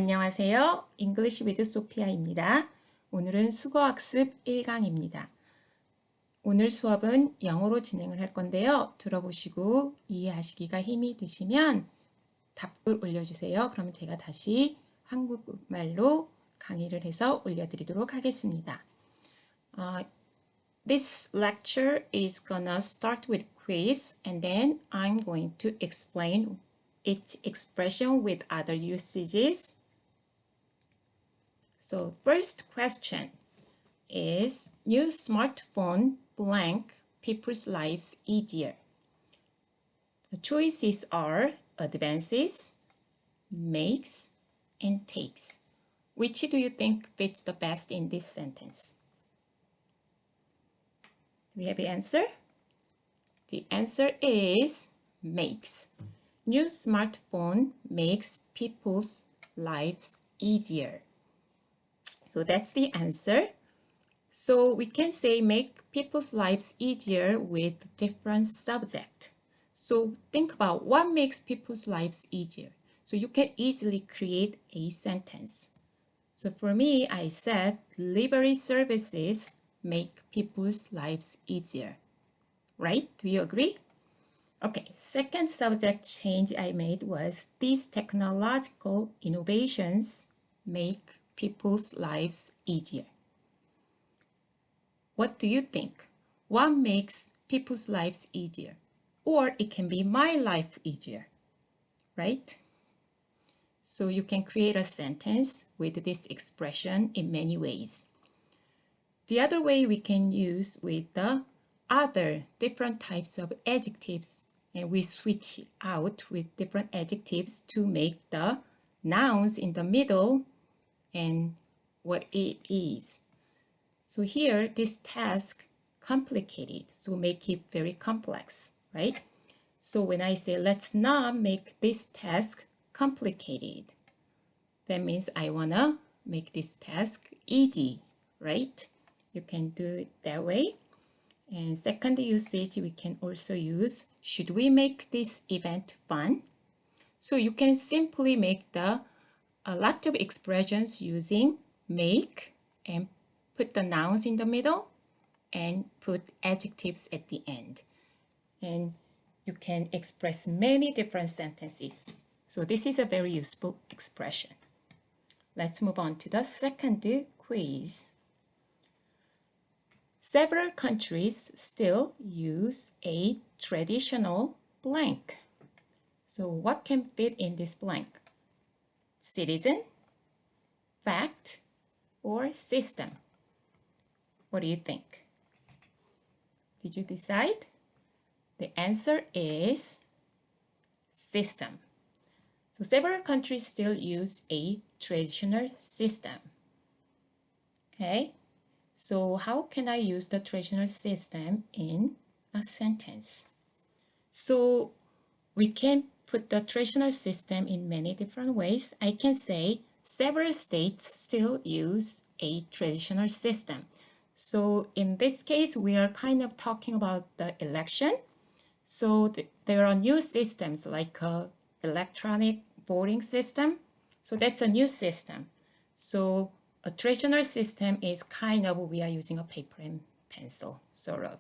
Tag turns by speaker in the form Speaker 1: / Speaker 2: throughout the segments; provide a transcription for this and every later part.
Speaker 1: 안녕하세요. English with Sophia입니다. 오늘은 수거학습 1강입니다. 오늘 수업은 영어로 진행을 할 건데요. 들어보시고 이해하시기가 힘이 드시면 답글 올려주세요. 그러면 제가 다시 한국말로 강의를 해서 올려드리도록 하겠습니다. This lecture is gonna start with quiz and then I'm going to explain each expression with other usages. So first question is, new smartphone blank people's lives easier. The choices are advances, makes, and takes. Which do you think fits the best in this sentence? Do we have the answer? The answer is makes. New smartphone makes people's lives easier. So that's the answer. So we can say make people's lives easier with different subject. So think about what makes people's lives easier. So you can easily create a sentence. So for me, I said delivery services make people's lives easier. Right? Do you agree? Okay, second subject change I made was these technological innovations make people's lives easier. What do you think? What makes people's lives easier? Or it can be my life easier, right? So you can create a sentence with this expression in many ways. The other way we can use with the other different types of adjectives, and we switch out with different adjectives to make the nouns in the middle and what it is. So here, this task complicated, so make it very complex, right? So when I say let's not make this task complicated, that means I wanna make this task easy, right? You can do it that way. And second usage, we can also use, should we make this event fun? So you can simply make a lot of expressions using make and put the nouns in the middle and put adjectives at the end. And you can express many different sentences. So this is a very useful expression. Let's move on to the second quiz. Several countries still use a traditional blank. So what can fit in this blank? Citizen, fact, or system? What do you think? Did you decide? The answer is system. So several countries still use a traditional system. Okay? So how can I use the traditional system in a sentence? So we can put the traditional system in many different ways. I can say several states still use a traditional system. So in this case, we are kind of talking about the election. So there are new systems like electronic voting system. So that's a new system. So a traditional system is kind of, we are using a paper and pencil, sort of.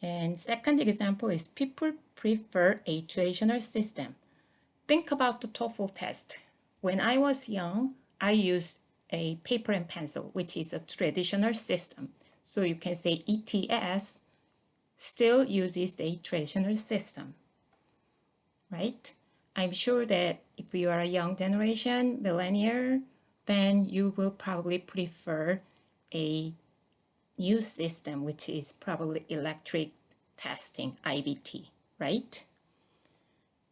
Speaker 1: And second example is people prefer a traditional system. Think about the TOEFL test. When I was young, I used a paper and pencil, which is a traditional system. So you can say ETS still uses a traditional system, right? I'm sure that if you are a young generation, millennial, then you will probably prefer a new system, which is probably electric testing, IBT, right?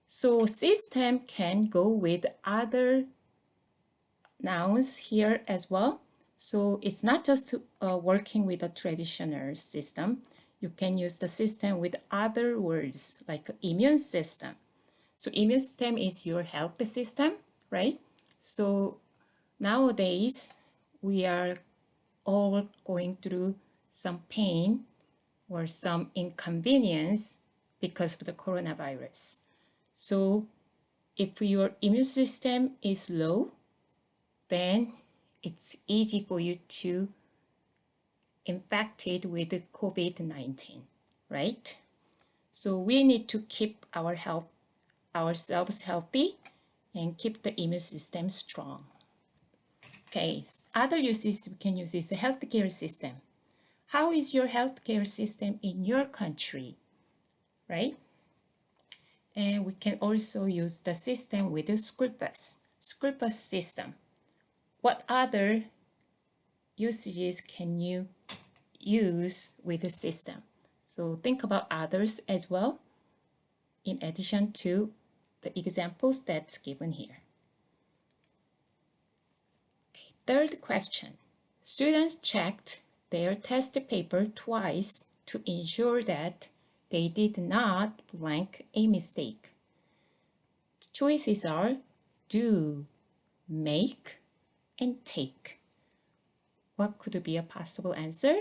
Speaker 1: So system can go with other nouns here as well. So it's not just working with a traditional system. You can use the system with other words like immune system. So immune system is your health system, right? So nowadays, we are all going through some pain or some inconvenience because of the coronavirus. So if your immune system is low, then it's easy for you to infected with COVID-19, right? So we need to keep ourselves healthy and keep the immune system strong. Okay, other uses we can use is a healthcare system. How is your healthcare system in your country, right? And we can also use the system with the school bus system. What other usages can you use with the system? So think about others as well, in addition to the examples that's given here. Okay, third question. Students checked their test paper twice to ensure that they did not blank a mistake. The choices are do, make, and take. What could be a possible answer?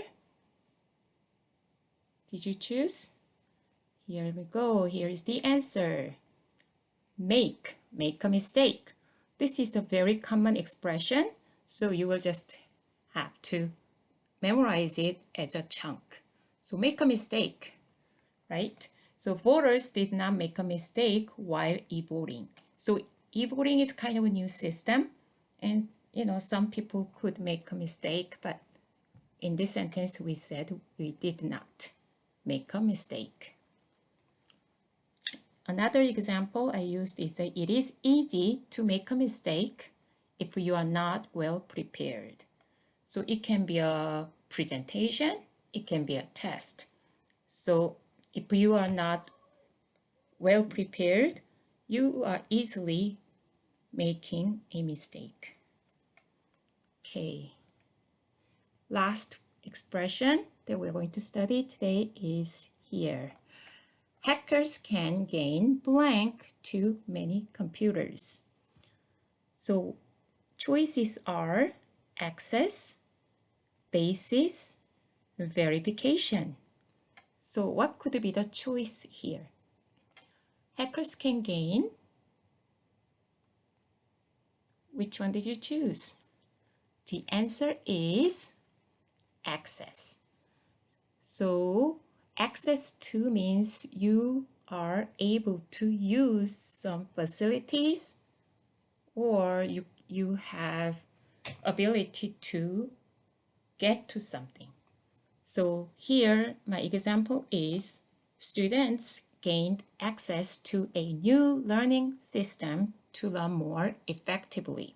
Speaker 1: Did you choose? Here we go. Here is the answer. Make a mistake. This is a very common expression, so you will just have to memorize it as a chunk. So make a mistake, right? So voters did not make a mistake while e-voting. So e-voting is kind of a new system, and some people could make a mistake, but in this sentence we said we did not make a mistake. Another example I used is that it is easy to make a mistake if you are not well prepared. So it can be a presentation, it can be a test. So if you are not well prepared, you are easily making a mistake. Okay. Last expression that we're going to study today is here. Hackers can gain blank to many computers. So choices are access, basis, verification. So what could be the choice here? Hackers can gain. Which one did you choose? The answer is access. So access to means you are able to use some facilities, or you have ability to get to something. So here my example is students gained access to a new learning system to learn more effectively.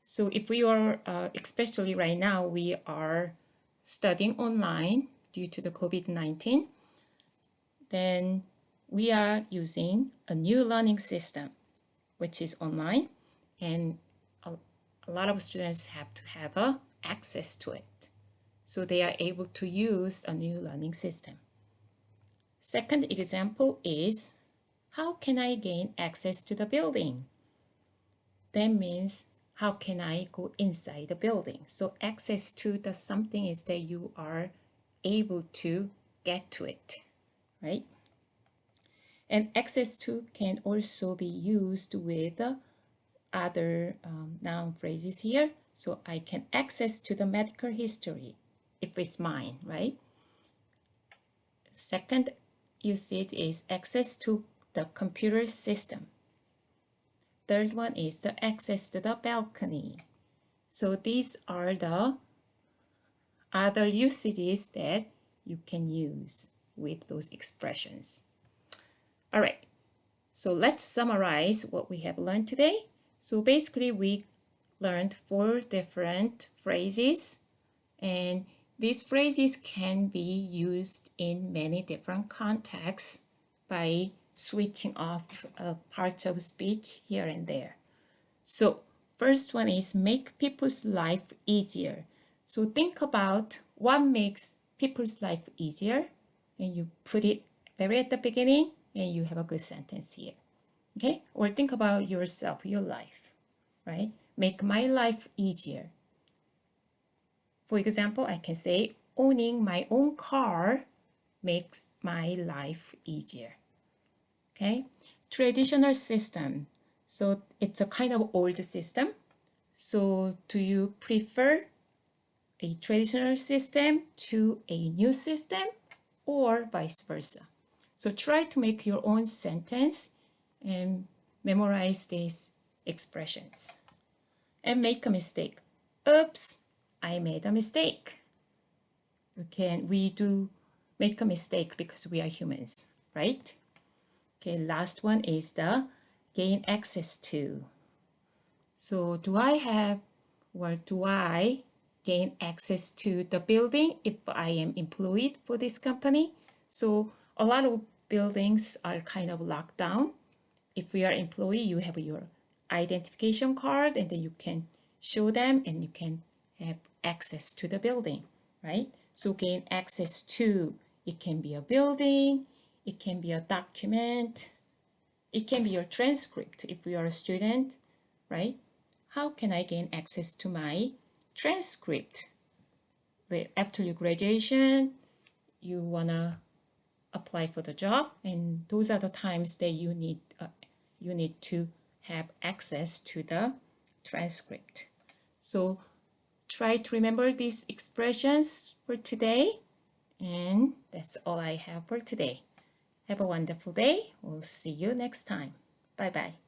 Speaker 1: So if we are, especially right now, we are studying online due to the COVID-19, then we are using a new learning system, which is online, and a lot of students have to have access to it. So they are able to use a new learning system. Second example is, how can I gain access to the building? That means, how can I go inside the building? So access to the something is that you are able to get to it, right? And access to can also be used with other noun phrases here. So I can access to the medical history if it's mine, right? Second usage is access to the computer system. Third one is the access to the balcony. So these are the other usages that you can use with those expressions. All right, so let's summarize what we have learned today. So basically we learned 4 different phrases, and these phrases can be used in many different contexts by switching off parts of speech here and there. So first one is make people's life easier. So think about what makes people's life easier, and you put it very at the beginning, and you have a good sentence here. Okay? Or think about yourself, your life, right? Make my life easier. For example, I can say, owning my own car makes my life easier. Okay? traditional system. So it's a kind of old system. So do you prefer a traditional system to a new system or vice versa? So try to make your own sentence and memorize these expressions. And make a mistake. Oops, I made a mistake. We do make a mistake because we are humans, right? Okay, last one is the gain access to. So do I gain access to the building if I am employed for this company? So a lot of buildings are kind of locked down. If you are employee, you have your identification card and then you can show them and you can have access to the building, right? So gain access to, it can be a building, it can be a document, it can be your transcript if you are a student, right? How can I gain access to my transcript? After your graduation, you wanna apply for the job, and those are the times that you need to have access to the transcript. So try to remember these expressions for today, and that's all I have for today. Have a wonderful day. We'll see you next time. Bye bye.